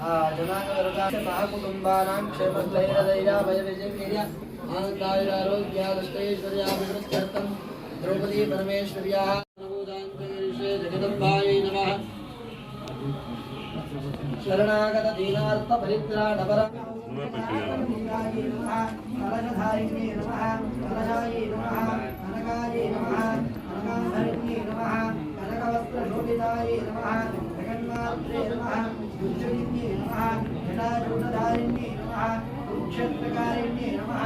जनांगवर्गाः सह कुटुंबानां क्षेमस्थैर्यधैर्याभयविजयवीर्य आनन्दायुरारोग्यादृष्टैश्वर्याभिवृद्ध्यर्थं द्रौपदी परमेश्वर्याः जगदम्बायै नमः। शरणागत दीनार्थ परित्राणपर कलशधारिण्ये नमः कलशायै नमः कनकायै नमः कनकाधरिण्ये नमः कनकवस्त्रशोभितायै नमः जगन्मात्रे नमः उज्जयिन्ये नमः जटाजूटधारिण्ये नमः कुरुक्षेत्रकारिण्ये नमः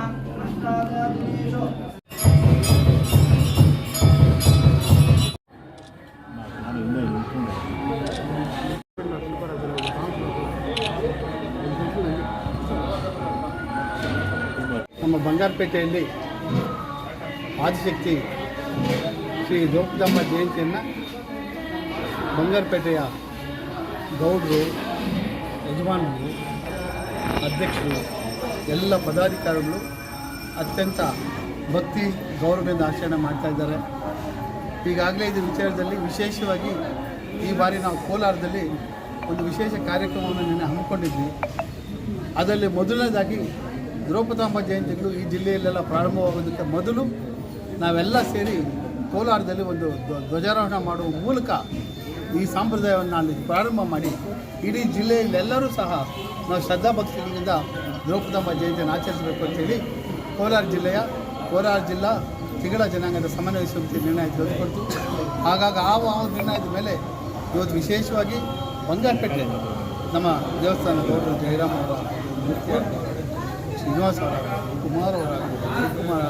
अष्टादशेषु ನಮ್ಮ ಬಂಗಾರಪೇಟೆಯಲ್ಲಿ ಆದಿಶಕ್ತಿ ಶ್ರೀ ದ್ರೌಪದಮ್ಮ ಜಯಂತಿಯನ್ನು ಬಂಗಾರಪೇಟೆಯ ಗೌಡರು, ಯಜಮಾನರು, ಅಧ್ಯಕ್ಷರು, ಎಲ್ಲ ಪದಾಧಿಕಾರಿಗಳು ಅತ್ಯಂತ ಭಕ್ತಿ ಗೌರವದಿಂದ ಆಚರಣೆ ಮಾಡ್ತಾಯಿದ್ದಾರೆ. ಈಗಾಗಲೇ ಇದು ವಿಚಾರದಲ್ಲಿ ವಿಶೇಷವಾಗಿ ಈ ಬಾರಿ ನಾವು ಕೋಲಾರದಲ್ಲಿ ಒಂದು ವಿಶೇಷ ಕಾರ್ಯಕ್ರಮವನ್ನು ನಿನ್ನೆ ಹಮ್ಮಿಕೊಂಡಿದ್ವಿ. ಅದರಲ್ಲಿ ಮೊದಲನೇದಾಗಿ ದ್ರೌಪದಾಂಬ ಜಯಂತಿಗಳು ಈ ಜಿಲ್ಲೆಯಲ್ಲೆಲ್ಲ ಪ್ರಾರಂಭವಾಗೋದಕ್ಕೆ ಮೊದಲು ನಾವೆಲ್ಲ ಸೇರಿ ಕೋಲಾರದಲ್ಲಿ ಒಂದು ಧ್ವಜಾರೋಹಣ ಮಾಡುವ ಮೂಲಕ ಈ ಸಂಪ್ರದಾಯವನ್ನು ಅಲ್ಲಿ ಪ್ರಾರಂಭ ಮಾಡಿ ಇಡೀ ಜಿಲ್ಲೆಯಲ್ಲೆಲ್ಲರೂ ಸಹ ನಾವು ಶ್ರದ್ಧಾಭಕ್ತಿಗಳಿಂದ ದ್ರೌಪದಾಂಬ ಜಯಂತಿಯನ್ನು ಆಚರಿಸಬೇಕು ಅಂತೇಳಿ ಕೋಲಾರ ಜಿಲ್ಲಾ ತಿಗಳ ಜನಾಂಗದ ಸಮನ್ವಯ ಸಮಿತಿ ನಿರ್ಣಯ ತೆಗೆದುಕೊಳ್ತು. ಹಾಗಾಗಿ ಆ ನಿರ್ಣಯದ ಮೇಲೆ ಇವತ್ತು ವಿಶೇಷವಾಗಿ ಬಂಗಾರಪೇಟೆ ನಮ್ಮ ದೇವಸ್ಥಾನ ಗೌಡರು ಜಯರಾಮ್ ಅವರ ಶ್ರೀನಿವಾಸ ಅವರ ಕುಮಾರ್ ಅವರ ಶಿವಕುಮಾರ್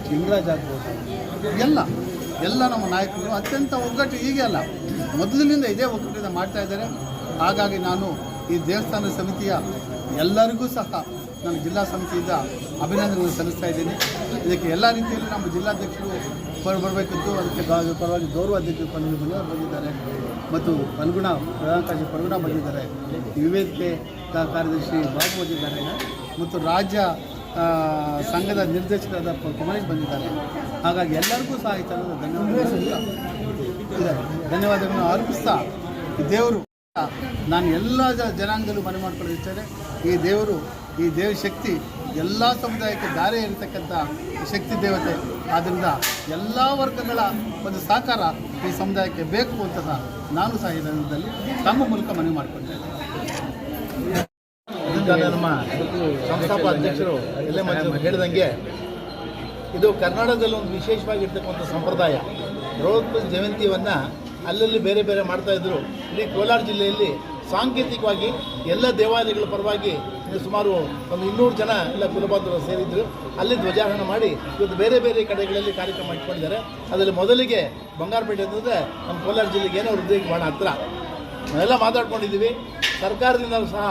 ಲಿಂಗರಾಜ್ ಆಗ್ಬೋದು ಎಲ್ಲ ನಮ್ಮ ನಾಯಕರು ಅತ್ಯಂತ ಒಗ್ಗಟ್ಟು ಹೀಗೆ ಅಲ್ಲ ಮೊದಲಿನಿಂದ ಇದೇ ಒಗ್ಗಟ್ಟಿಂದ ಮಾಡ್ತಾ ಇದ್ದಾರೆ. ಹಾಗಾಗಿ ನಾನು ಈ ದೇವಸ್ಥಾನ ಸಮಿತಿಯ ಎಲ್ಲರಿಗೂ ಸಹ ನಾನು ಜಿಲ್ಲಾ ಸಮಿತಿಯಿಂದ ಅಭಿನಂದನೆಗಳನ್ನು ಸಲ್ಲಿಸ್ತಾ ಇದ್ದೀನಿ. ಇದಕ್ಕೆ ಎಲ್ಲ ರೀತಿಯಲ್ಲಿ ನಮ್ಮ ಜಿಲ್ಲಾಧ್ಯಕ್ಷರು ಬರಬೇಕಿತ್ತು. ಅದಕ್ಕೆ ಪರವಾಗಿ ಗೌರವಾಧ್ಯಕ್ಷರು ಮನೆಯವರು ಬಂದಿದ್ದಾರೆ ಮತ್ತು ಪ್ರಧಾನ ಕಾರ್ಯದರ್ಶಿ ಪಲ್ಗುಣ ಬಂದಿದ್ದಾರೆ, ವಿವೇಕೆ ಕಾರ್ಯದರ್ಶಿ ಬಾಬು ಬಂದಿದ್ದಾರೆ ಮತ್ತು ರಾಜ್ಯ ಸಂಘದ ನಿರ್ದೇಶಕರಾದ ಕುಮಾರೇಶ್ ಬಂದಿದ್ದಾರೆ. ಹಾಗಾಗಿ ಎಲ್ಲರಿಗೂ ಸಹ ಈ ಥರದ ಧನ್ಯವಾದಗಳನ್ನು ಅರ್ಪಿಸ್ತಾ ಈ ದೇವರು ನಾನು ಎಲ್ಲ ಜನಾಂಗದಲ್ಲೂ ಮನೆ ಮಾಡ್ಕೊಳ್ಳುತ್ತೇನೆ. ಈ ದೇವ ಶಕ್ತಿ ಎಲ್ಲ ಸಮುದಾಯಕ್ಕೆ ದಾರಿ ಇರತಕ್ಕಂಥ ಶಕ್ತಿ ದೇವತೆ. ಆದ್ದರಿಂದ ಎಲ್ಲ ವರ್ಗಗಳ ಒಂದು ಸಹಕಾರ ಈ ಸಮುದಾಯಕ್ಕೆ ಬೇಕು ಅಂತ ನಾನು ಸಹ ಈ ರಂಗದಲ್ಲಿ ತಮ್ಮ ಮೂಲಕ ಮನವಿ ಮಾಡಿಕೊಂಡಿದ್ದೇನೆ. ನಮ್ಮ ಸಂಸ್ಥಾಪಕ ಅಧ್ಯಕ್ಷರು ಎಲ್ಲ ಹೇಳಿದಂಗೆ ಇದು ಕರ್ನಾಟಕದಲ್ಲಿ ಒಂದು ವಿಶೇಷವಾಗಿರ್ತಕ್ಕಂಥ ಸಂಪ್ರದಾಯ. ದ್ರೌಪದಿ ಜಯಂತಿಯನ್ನು ಅಲ್ಲಲ್ಲಿ ಬೇರೆ ಬೇರೆ ಮಾಡ್ತಾಯಿದ್ರು. ಇಡೀ ಕೋಲಾರ ಜಿಲ್ಲೆಯಲ್ಲಿ ಸಾಂಕೇತಿಕವಾಗಿ ಎಲ್ಲ ದೇವಾಲಯಗಳ ಪರವಾಗಿ ಸುಮಾರು ಒಂದು 200 ಜನ ಎಲ್ಲ ಕುಲಬಾಂಧವರು ಸೇರಿದ್ರು. ಅಲ್ಲಿ ಧ್ವಜಾರೋಹಣ ಮಾಡಿ ಇವತ್ತು ಬೇರೆ ಬೇರೆ ಕಡೆಗಳಲ್ಲಿ ಕಾರ್ಯಕ್ರಮ ಇಟ್ಕೊಂಡಿದ್ದಾರೆ. ಅದರಲ್ಲಿ ಮೊದಲಿಗೆ ಬಂಗಾರಪೇಟೆ ಅಂತಂದರೆ ನಮ್ಮ ಕೋಲಾರ ಜಿಲ್ಲೆಗೆ ಏನೋ ಹೃದಯಕ್ಕೆ ಭಾಳ ಹತ್ತಿರ. ನಾವೆಲ್ಲ ಮಾತಾಡ್ಕೊಂಡಿದ್ದೀವಿ. ಸರ್ಕಾರದಿಂದ ಸಹ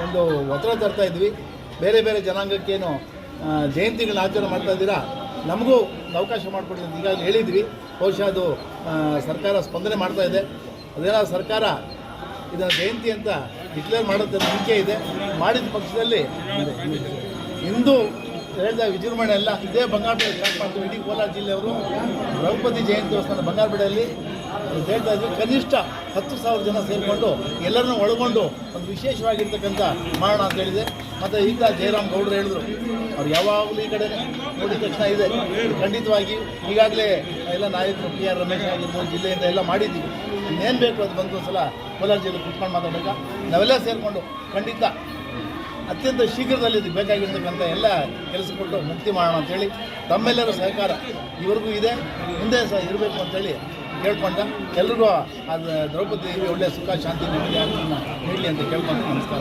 ಒಂದು ಒತ್ತಡ ತರ್ತಾ ಇದ್ವಿ. ಬೇರೆ ಬೇರೆ ಜನಾಂಗಕ್ಕೇನು ಜಯಂತಿಗಳನ್ನ ಆಚರಣೆ ಮಾಡ್ತಾ ಇದ್ದೀರಾ, ನಮಗೂ ಅವಕಾಶ ಮಾಡಿಕೊಡಿ ಅಂತ ಈಗಾಗಲೇ ಹೇಳಿದ್ವಿ. ಬಹುಶಃ ಅದು ಸರ್ಕಾರ ಸ್ಪಂದನೆ ಮಾಡ್ತಾ ಇದೆ. ಅದೇನೋ ಸರ್ಕಾರ ಇದನ್ನು ಜಯಂತಿ ಅಂತ ಡಿಕ್ಲೇರ್ ಮಾಡೋದು ನಂಬಿಕೆ ಇದೆ. ಮಾಡಿದ ಪಕ್ಷದಲ್ಲಿ ಹಿಂದೂ ಹೇಳಿದ ವಿಜೃಂಭಣೆ ಎಲ್ಲ ಇದೇ ಬಂಗಾರಪೇಟೆ ಸ್ಟಾರ್ಟ್ ಮಾಡ್ತೀವಿ. ಇಡೀ ಕೋಲಾರ ಜಿಲ್ಲೆಯವರು ದ್ರೌಪದಿ ಜಯಂತಿ ದೇವಸ್ಥಾನ ಬಂಗಾರಪೇಟೆಯಲ್ಲಿ ಹೇಳ್ತಾ ಇದ್ವಿ. ಕನಿಷ್ಠ 10,000 ಜನ ಸೇರಿಕೊಂಡು ಎಲ್ಲರನ್ನೂ ಒಳಗೊಂಡು ಒಂದು ವಿಶೇಷವಾಗಿರ್ತಕ್ಕಂಥ ಮಾಡೋಣ ಅಂತ ಹೇಳಿದೆ. ಮತ್ತು ಈಗ ಜಯರಾಮ್ ಗೌಡರು ಹೇಳಿದ್ರು, ಅವ್ರು ಯಾವಾಗಲೂ ಈ ಕಡೆ ನೋಡಿದ ತಕ್ಷಣ ಇದೆ. ಖಂಡಿತವಾಗಿ ಈಗಾಗಲೇ ಎಲ್ಲ ನಾಯಕರು PR ರಮೇಶ್ ಆಗಿರ್ಬೋದು ಜಿಲ್ಲೆಯಿಂದ ಎಲ್ಲ ಮಾಡಿದ್ದೀವಿ. ಇನ್ನೇನು ಬೇಕು ಅದು ಬಂದು ಸಲ ಕೋಲಾರ ಜಿಲ್ಲೆ ಕುತ್ಕೊಂಡು ಮಾತಾಡಬೇಕಾ ನಾವೆಲ್ಲ ಸೇರಿಕೊಂಡು ಖಂಡಿತ ಅತ್ಯಂತ ಶೀಘ್ರದಲ್ಲಿ ಇದಕ್ಕೆ ಬೇಕಾಗಿರ್ತಕ್ಕಂಥ ಎಲ್ಲ ಕೆಲಸ ಕೊಟ್ಟು ಮುಕ್ತಿ ಮಾಡೋಣ ಅಂಥೇಳಿ ತಮ್ಮೆಲ್ಲರ ಸಹಕಾರ ಇವರಿಗೂ ಇದೆ, ಮುಂದೆ ಸಹ ಇರಬೇಕು ಅಂತೇಳಿ ಕೇಳ್ಕೊಂಡ ಎಲ್ರಿಗೂ ಅದು ದ್ರೌಪದಿ ಒಳ್ಳೆಯ ಸುಖ ಶಾಂತಿ ನೀಡಲಿ ಅಂತ ಕೇಳ್ಕೊಂಡು ನಮಸ್ಕಾರ.